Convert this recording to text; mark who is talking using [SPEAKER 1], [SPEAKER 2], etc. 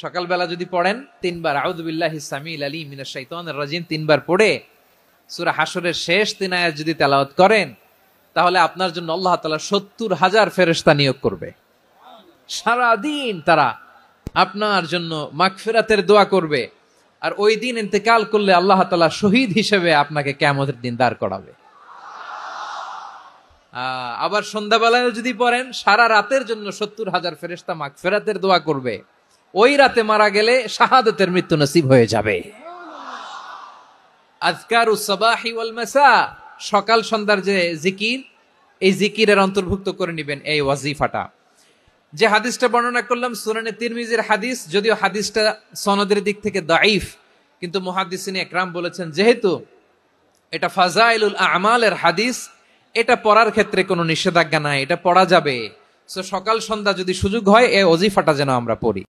[SPEAKER 1] সকালবেলা যদি পড়েন 3 বার আউযু বিল্লাহিস সামিল আলিম মিনাশ শাইতানির রাজিম 3 বার পড়ে সূরা হাশরের শেষ 3 আয়াত যদি তেলাওয়াত করেন, তাহলে আপনার জন্য আল্লাহ তাআলা 70,000 ফেরেশতা নিয়োগ করবে। সারা দিন তারা আপনার জন্য মাগফিরাতের দোয়া করবে। আর ওই দিন ইন্তেকাল করলে আল্লাহ তাআলা শহীদ হিসেবে আপনাকে কিয়ামতের দিন দাঁড় করাবে। আবার সন্ধ্যাবেলায় যদি পড়েন, সারা রাতের জন্য 70,000 ফেরেশতা মাগফিরাতের দোয়া করবে। ওই রাতে মারা গেলে শাহাদাতের মৃত্যু নসিব হয়ে যাবে। আযকারুস সাবাহি ওয়াল মাসা, সকাল সন্ধ্যার যে জিকির, এই জিকিরের অন্তর্ভুক্ত করে নেবেন এই ওয়াজিফাটা। যে হাদিসটা বর্ণনা করলাম সুনানে তিরমিজির হাদিস, যদিও হাদিসটা সনদের দিক থেকে দাঈফ, কিন্তু মুহাদ্দিসিনে একরাম বলেছেন যেহেতু এটা ফাজাইলুল আমালের হাদিস, এটা পড়ার ক্ষেত্রে কোনো নিষেধাজ্ঞা নাই, এটা পড়া যাবে। সো সকাল সন্ধ্যা যদি সুযোগ হয় এই ওয়াজিফাটা যেন আমরা পড়ি।